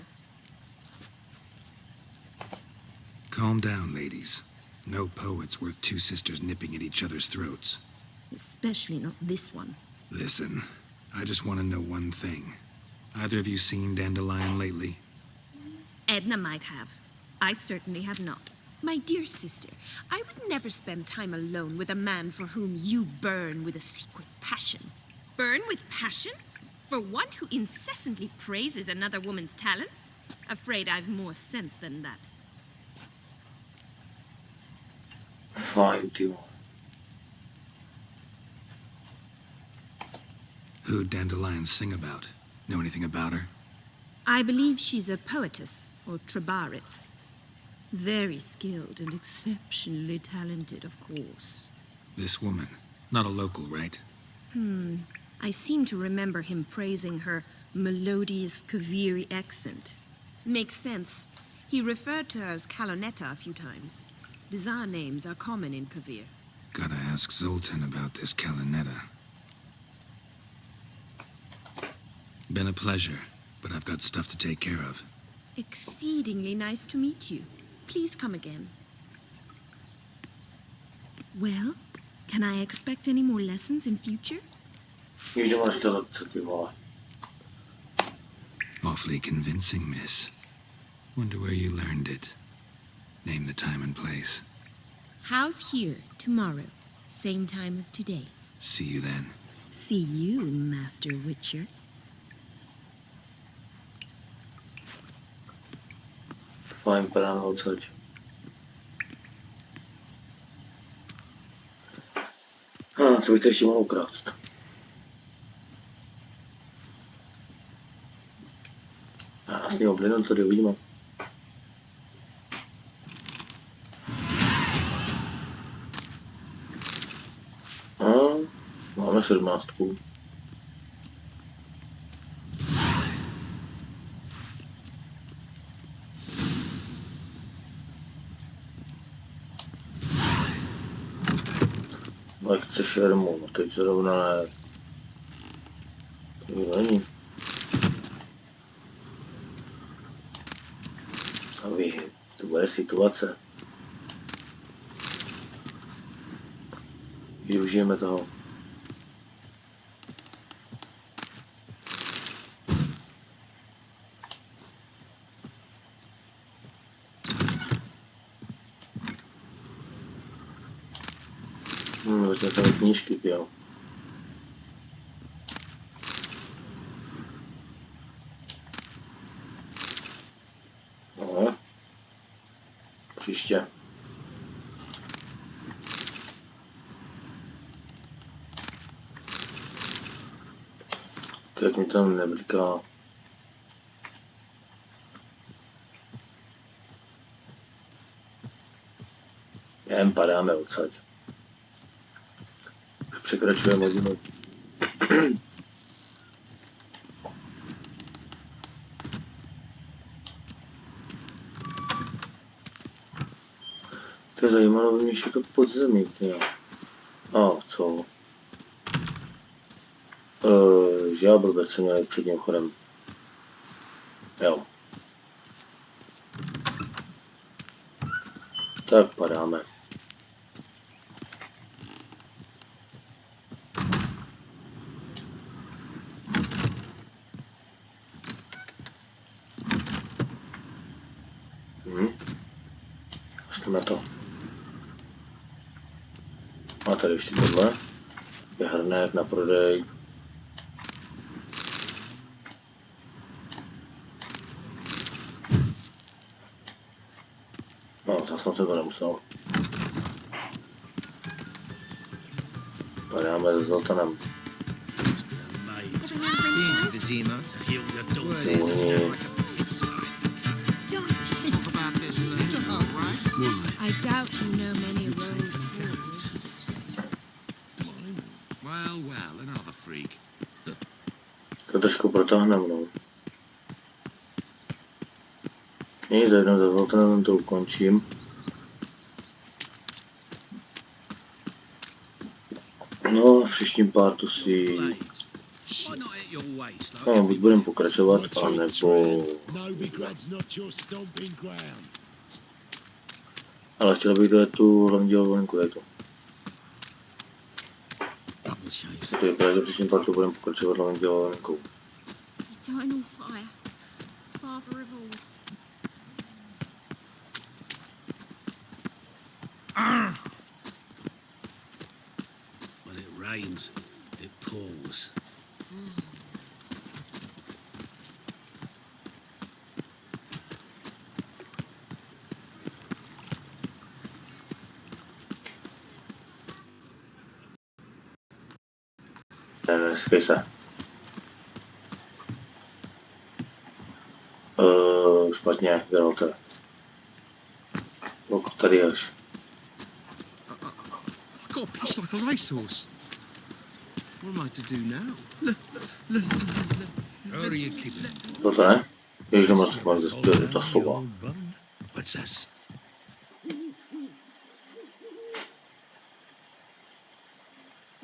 Calm down, ladies. No poet's worth two sisters nipping at each other's throats. Especially not this one. Listen, I just want to know one thing. Either of you seen Dandelion lately? Edna might have. I certainly have not. My dear sister, I would never spend time alone with a man for whom you burn with a secret passion. Burn with passion? For one who incessantly praises another woman's talents? Afraid I've more sense than that. Fine, too. Who'd Dandelion sing about? Know anything about her? I believe she's a poetess, or trebaritz. Very skilled and exceptionally talented, of course. This woman. Not a local, right? I seem to remember him praising her melodious Kaviri accent. Makes sense. He referred to her as Calonetta a few times. Bizarre names are common in Kavir. Gotta ask Zoltan about this Kalinetta. Been a pleasure, but I've got stuff to take care of. Exceedingly nice to meet you. Please come again. Well, can I expect any more lessons in future? Awfully convincing, miss. Wonder where you learned it. Name the time and place. House here, tomorrow. Same time as today. See you then. See you, Master Witcher. Fajn, padáme odsaď. Co bych to ještě mohl ukrást? Jasný oblinu, tady uvidíme. Máme 17. Lekce šermu, no teď zrovna ne. To není. A vy, to bude situace. Využijeme toho. Vezme tam knížky, jo. No. Příště. Teď mi tam nebliká. Jen padáme odsaď. Překračujeme hodinu. To je zajímavé, by mě šlo to podzemí, jo. Co? Že já blbec jsem měl před tím chodem. Jo. Tak padáme. Na to. A tady ještě tohle. Je hrnek na prodej. No, zase jsem to nemusel. Padáme se Zoltanem. I doubt you know many road rules. Well, another freak. To trošku protáhneme, no. Nic, za jednou za Zoltanem to ukončím. No, v příštím partu si... No, buď budeme pokračovat, anebo... Ale chtěl bych dojet tu hlavní dělovinku, je to. To je právě, že v příštím partu budeme pokračovat hlavní dělovinkou. Eternal fire, father of all. When it rains, it pours. Neskej se. Špatně, děláte. Pokud tady ješ. I got pissed like a racehorse. What am I to do now? How are you keeping? To ne? Ježiš, mám zase ta slova. What's this?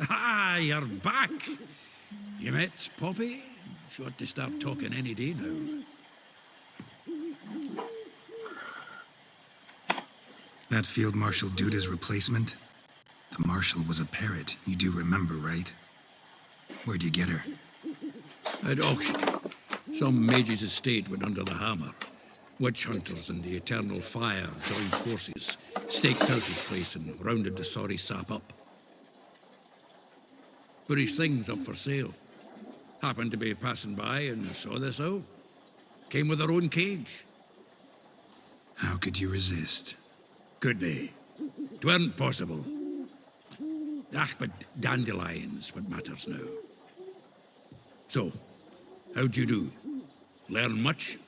Ah, you're back. You met Poppy? She ought to start talking any day now. That Field Marshal Duda's replacement? The Marshal was a parrot, you do remember, right? Where'd you get her? At auction. Some mage's estate went under the hammer. Witch hunters and the Eternal Fire joined forces, staked out his place and rounded the sorry sap up. Put his things up for sale. Happened to be passing by and saw this out. Came with her own cage. How could you resist? Could they? 'Tweren't possible. Ah, but dandelions what matters now. So, how'd you do? Learn much?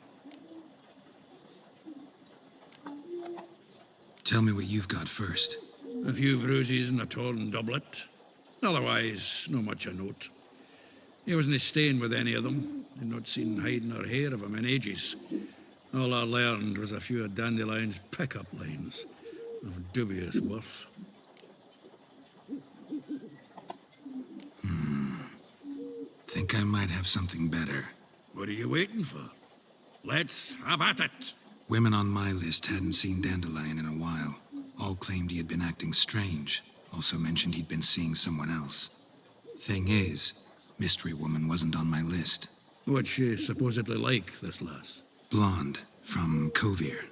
Tell me what you've got first. A few bruises and a torn doublet. Otherwise, no much a note. He wasn't staying with any of them. I'd not seen hide nor hair of him in ages. All I learned was a few of Dandelion's pickup lines of dubious worth. Think I might have something better. What are you waiting for? Let's have at it. Women on my list hadn't seen Dandelion in a while. All claimed he had been acting strange. Also mentioned he'd been seeing someone else. Thing is, Mystery Woman wasn't on my list. What's she supposedly like, this lass? Blonde, from Kovir.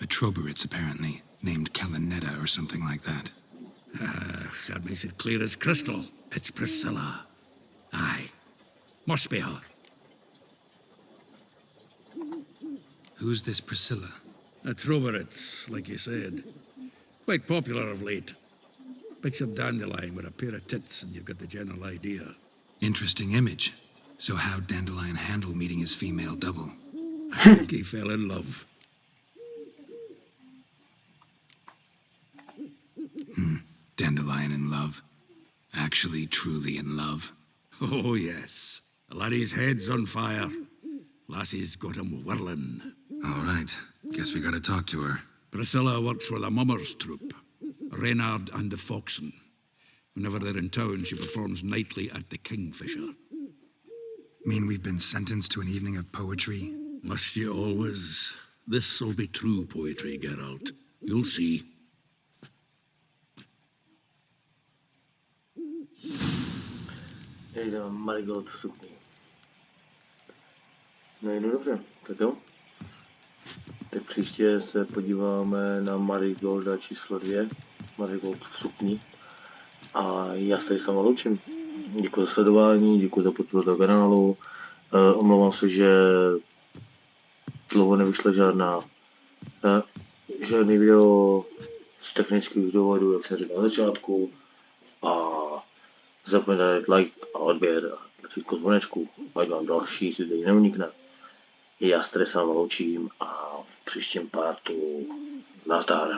A Troberitz, apparently, named Kalanetta or something like that. That makes it clear as crystal. It's Priscilla. Aye. Must be her. Who's this Priscilla? A Troberitz, like you said. Quite popular of late. Picture Dandelion with a pair of tits and you've got the general idea. Interesting image. So how'd Dandelion handle meeting his female double? I think he fell in love. Dandelion in love? Actually, truly in love? Oh, yes. The laddie's head's on fire. Lassie's got him whirling. All right. Guess we gotta talk to her. Priscilla works for the Mummers troupe. Reynard and the Foxen. Whenever they're in town, she performs nightly at the Kingfisher. Mean we've been sentenced to an evening of poetry? Must you always? This'll be true poetry, Geralt. You'll see. Jdeme Marigold v sukni. No jdu dobře, tak jo. Tak příště se podíváme na Marigolda číslo 2, Marigold v sukni. A já se tady sama loučím. Děkuji za sledování, děkuji za podporu do kanálu. Omlouvám se, že dlouho nevyšlo žádný video z technických důvodů, jak jsem říkal na začátku. A zapomeňte dát like a odběr a tlačítko zvonečku, ať vám další si tady neunikne. Já se tady s vámi loučím a v příštím partu nazdar.